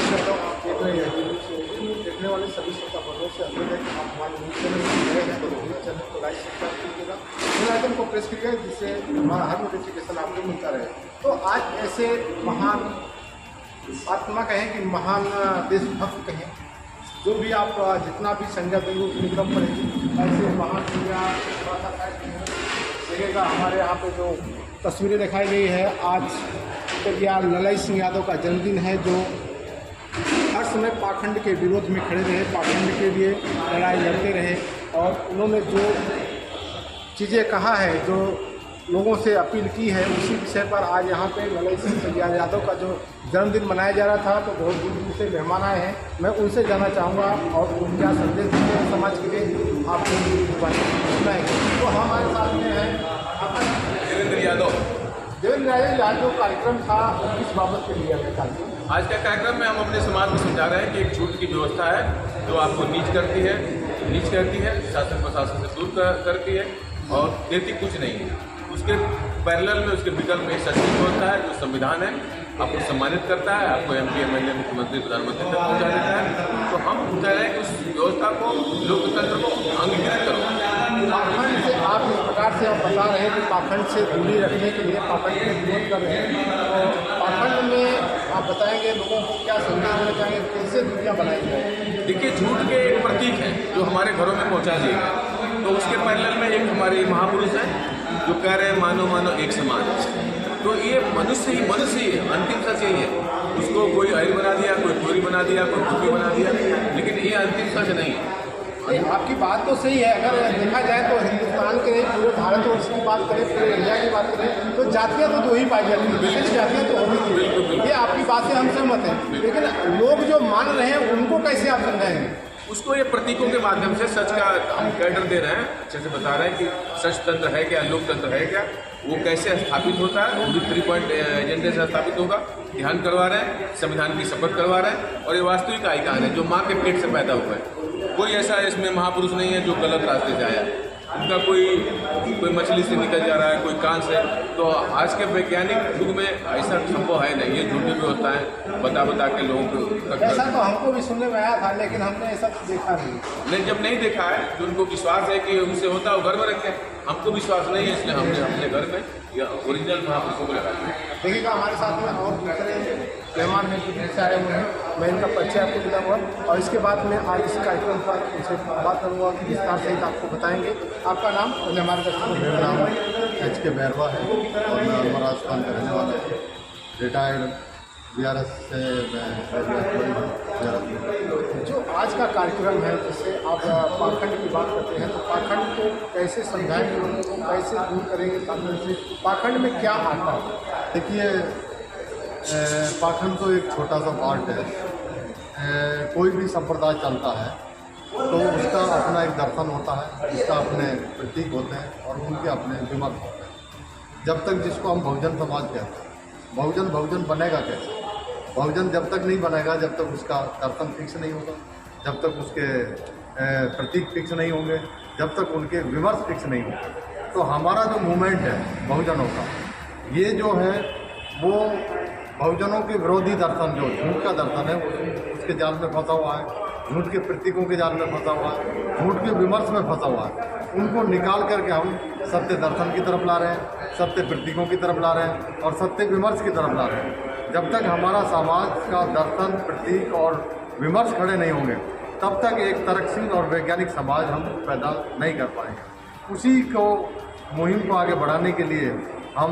आप देख रहे हैं देखने वाले सभी श्रोता बंधुओं से अनुरोध है कि आप हमारे न्यूज़ चैनल में नए हैं तो न्यूज़ चैनल को लाइक सब्सक्राइब कीजिएगा, बेल आइकन को प्रेस कीजिएगा जिससे हमारा हर नोटिफिकेशन आपको मिलता रहे। तो आज ऐसे महान आत्मा कहें कि महान देशभक्त कहें, जो भी आप जितना भी संज्ञा देंगे उतनी कम पड़ेगी, ऐसे महान संज्ञा देखिएगा। हमारे यहाँ पे जो तस्वीरें दिखाई गई है, आज ललाई सिंह यादव का जन्मदिन है, जो हर समय पाखंड के विरोध में खड़े रहे, पाखंड के लिए लड़ाई लड़ते रहे और उन्होंने जो चीज़ें कहा है, जो लोगों से अपील की है, उसी विषय पर आज यहाँ पे ललाई सिंह यादव का जो जन्मदिन मनाया जा रहा था, तो बहुत दूर दूर से मेहमान आए हैं। मैं उनसे जानना चाहूँगा और उनका संदेश देते हैं समाज के लिए, आपको सुनाएंगे। तो हमारे साथ में है देवेंद्र यादव। देवेंद्र यादव, आज जो कार्यक्रम था किस बाबत के लिए कार्यक्रम? आज का कार्यक्रम में हम अपने समाज को समझा रहे हैं कि एक झूठ की व्यवस्था है जो आपको नीच करती है, शासन प्रशासन से दूर करती है और देती कुछ नहीं है। उसके पैरेलल में, उसके विकल्प में सच की व्यवस्था है जो संविधान है, आपको सम्मानित करता है, आपको MP, MLA, मुख्यमंत्री, प्रधानमंत्री तक पहुँचा देता है। तो हम कह रहे हैं कि उस व्यवस्था को, लोकतंत्र को अंगीकृत करो। पाखंड से आप इस प्रकार से आप बता रहे हैं कि पाखंड से दूरी रखने के लिए पाखंड का विरोध कर रहे हैं, तो पाखंड में आप बताएंगे लोगों को क्या संदेश देना चाहेंगे, कैसे दूरियाँ बनाई जाए? देखिए, झूठ के एक प्रतीक हैं जो हमारे घरों में पहुँचा दिए गए, तो उसके पैरेलल में एक हमारे महापुरुष हैं जो कह रहे हैं मानो मानो एक समान। तो ये मनुष्य ही है, अंतिम सच यही है। उसको कोई अहिर बना दिया, कोई चोरी बना दिया, कोई कुकी बना दिया, लेकिन ये अंतिम सच नहीं है। आपकी बात तो सही है। अगर देखा जाए तो हिंदुस्तान के नहीं, पूरे भारतवर्ष की बात करें, पूरे इंडिया की बात करें, तो जातियाँ तो दो ही पाई जाती हैं, विशेष जातियाँ तो होती हैं। ये आपकी बात से हम सहमत हैं, लेकिन लोग जो मान रहे हैं उनको कैसे आप समझाएंगे? उसको ये प्रतीकों के माध्यम से सच का हम कैडर दे रहे हैं, अच्छे से बता रहे हैं कि सच तंत्र है क्या, लोकतंत्र है क्या, वो कैसे स्थापित होता है, वो भी 3 पॉइंट एजेंडे से स्थापित होगा। ध्यान करवा रहे हैं, संविधान की शपथ करवा रहे हैं और ये वास्तविक आइकान है जो माँ के पेट से पैदा हुआ है। कोई ऐसा इसमें महापुरुष नहीं है जो गलत रास्ते से आया है। उनका कोई मछली से निकल जा रहा है, कोई कान से। तो आज के वैज्ञानिक युग में ऐसा संभव है नहीं, ये झूठी व्यवस्था है बता के लोगों को। ऐसा तो हमको भी सुनने में आया था, लेकिन हमने ऐसा देखा नहीं। जब नहीं देखा है तो उनको विश्वास है कि उनसे होता है, वो घर में रखते हैं। हमको विश्वास नहीं है, इसलिए हमने अपने घर में या ओरिजिनल महापुरुषों को लगा दिया। देखिएगा, हमारे साथ में और दूसरे मेहमान हैं जो दूर से आए हुए हैं, मैं इनका परिचय आपको दिलाऊंगा और इसके बाद में आज इस कार्यक्रम पर उनसे बात करूँगा कि विस्तार सहित आपको बताएंगे। आपका नाम और हमारे दर्शकों? मेरा नाम HK बैरवा है और मैं अलवर राजस्थान का रहने वाला हूँ। रिटायर्ड BRS से मैं जो आज का कार्यक्रम है, जिससे आप पाखंड की बात करते हैं, तो पाखंड को कैसे समझाएंगे, लोगों को कैसे दूर करेंगे पाखंड से? पाखंड में क्या आता है? देखिए, पाखंड तो एक छोटा सा पार्ट है। कोई भी संप्रदाय चलता है तो उसका अपना एक दर्शन होता है, उसका अपने प्रतीक होते हैं और उनके अपने विमर्श होते हैं। जब तक जिसको हम बहुजन समाज कहते हैं, बहुजन बनेगा कैसे? बहुजन जब तक नहीं बनेगा, जब तक उसका दर्शन फिक्स नहीं होगा, जब तक उसके प्रतीक फिक्स नहीं होंगे, जब तक उनके विमर्श फिक्स नहीं होंगे। तो हमारा जो मूवमेंट है बहुजनों का, ये जो है वो बहुजनों के विरोधी दर्शन, जो झूठ का दर्शन है, उसके जाल में फंसा हुआ है, झूठ के प्रतीकों के जाल में फंसा हुआ है, झूठ के विमर्श में फंसा हुआ है। उनको निकाल करके हम सत्य दर्शन की तरफ ला रहे हैं, सत्य प्रतीकों की तरफ ला रहे हैं और सत्य विमर्श की तरफ ला रहे हैं। जब तक हमारा समाज का दर्शन, प्रतीक और विमर्श खड़े नहीं होंगे, तब तक एक तर्कशील और वैज्ञानिक समाज हम पैदा नहीं कर पाएंगे। उसी को मुहिम को आगे बढ़ाने के लिए हम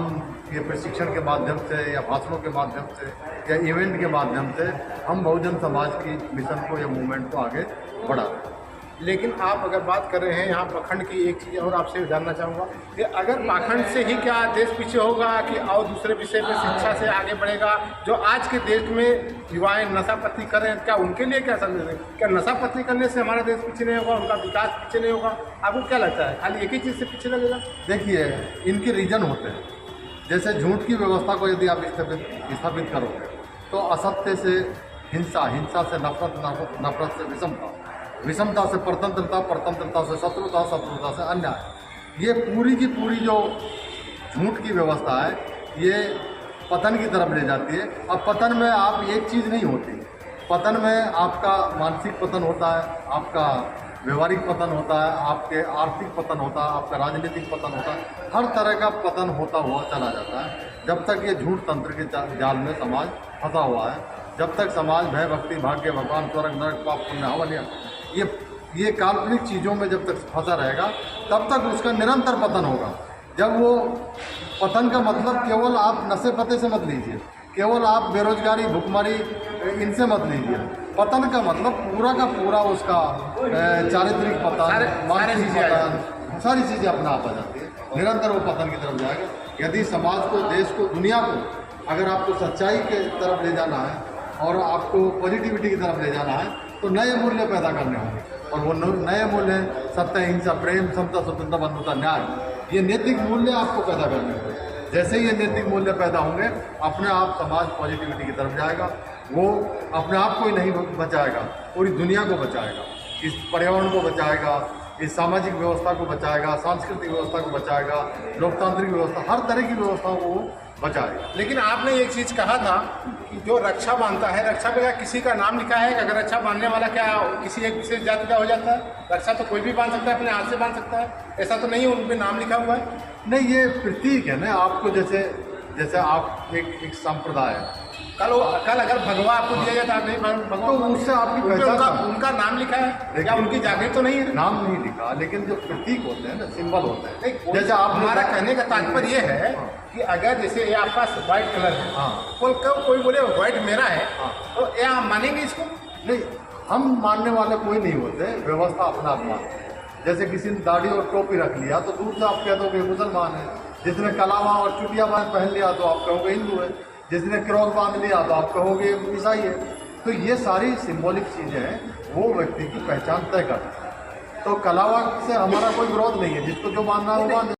ये प्रशिक्षण के माध्यम से या भाषणों के माध्यम से या इवेंट के माध्यम से हम बहुजन समाज की मिशन को या मूवमेंट को आगे बढ़ा रहे हैं। लेकिन आप अगर बात कर रहे हैं यहाँ पाखंड की, एक चीज़ और आपसे जानना चाहूँगा कि अगर पाखंड से ही क्या देश पीछे होगा कि और दूसरे विषय में शिक्षा से आगे बढ़ेगा? जो आज के देश में युवाएं नशा पत्ती कर रहे हैं, क्या उनके लिए क्या संदेश है? क्या नशा पत्ती करने से हमारा देश पीछे नहीं होगा, उनका विकास पीछे नहीं होगा? आपको क्या लगता है, खाली एक ही चीज़ से पीछे लगेगा? देखिए, इनके रीजन होते हैं। जैसे झूठ की व्यवस्था को यदि आप स्थापित करोगे तो असत्य से हिंसा, हिंसा से नफरत, नफरत से विषमता, विषमता से परतंत्रता, परतंत्रता से शत्रुता, शत्रुता से अन्याय। ये पूरी की पूरी जो झूठ की व्यवस्था है, ये पतन की तरफ ले जाती है। अब पतन में आप एक चीज़ नहीं होती, पतन में आपका मानसिक पतन होता है, आपका व्यवहारिक पतन होता है, आपके आर्थिक पतन होता है, आपका राजनीतिक पतन होता है, हर तरह का पतन होता हुआ चला जाता है जब तक ये झूठ तंत्र के जाल में समाज फंसा हुआ है। जब तक समाज भय भक्ति भाग्य भगवान स्वर्ग नरक पाप पुण्य हवन ये काल्पनिक चीज़ों में जब तक फंसा रहेगा तब तक उसका निरंतर पतन होगा। जब वो पतन का मतलब केवल आप नशे पते से मत लीजिए, केवल आप बेरोजगारी भुखमरी इनसे मत लीजिए। पतन का मतलब पूरा का पूरा उसका चारित्रिक पतन, मानसिक पतन, सारी चीज़ें अपना आप आ जाती है। निरंतर वो पतन की तरफ जाएगा। यदि समाज को, देश को, दुनिया को अगर आपको सच्चाई के तरफ ले जाना है और आपको पॉजिटिविटी की तरफ ले जाना है तो नए मूल्य पैदा करने होंगे। और वो नए मूल्य सत्य, अहिंसा, प्रेम, समता, स्वतंत्रता, बंधुता, न्याय, ये नैतिक मूल्य आपको पैदा करने होंगे। जैसे ही ये नैतिक मूल्य पैदा होंगे अपने आप समाज पॉजिटिविटी की तरफ जाएगा। वो अपने आप को ही नहीं बचाएगा, पूरी दुनिया को बचाएगा, इस पर्यावरण को बचाएगा, इस सामाजिक व्यवस्था को बचाएगा, सांस्कृतिक व्यवस्था को बचाएगा, लोकतांत्रिक व्यवस्था, हर तरह की व्यवस्थाओं को वो बचाएगा। लेकिन आपने एक चीज़ कहा था कि जो रक्षा बांधता है, रक्षा पे क्या किसी का नाम लिखा है? अगर रक्षा बांधने वाला क्या किसी एक विशेष जाति का हो जाता है? रक्षा तो कोई भी बांध सकता है, अपने हाथ से बांध सकता है, ऐसा तो नहीं है उन पे नाम लिखा हुआ है? नहीं, ये प्रतीक है ना। आपको जैसे आप एक संप्रदाय है, कल अगर भगवा आपको दिया जाता है, नहीं भगवा, तो उससे आपकी पहचान, उनका नाम लिखा है या उनकी जागीर तो नहीं है? नाम नहीं लिखा, लेकिन जो प्रतीक होते हैं ना, सिंबल होते हैं। नहीं, जैसे आप हमारा कहने का तात्पर्य ये है कि अगर जैसे ये आपका व्हाइट कलर है, कोई बोले व्हाइट मेरा है, तो ये आप मानेंगे इसको? नहीं, हम मानने वाले कोई नहीं होते, व्यवस्था अपना अपना। जैसे किसी ने दाढ़ी और टोपी रख लिया तो दूर से आप कह दोगे मुसलमान है। जिसने कलावा और चुटिया पहन लिया तो आप कहोगे हिंदू है। जिसने क्रॉस बांध लिया तो आप कहोगे ईसाई है। तो ये सारी सिंबॉलिक चीज़ें हैं, वो व्यक्ति की पहचान तय करती है। तो कलावा से हमारा कोई विरोध नहीं है, जिसको जो मानना है वो मान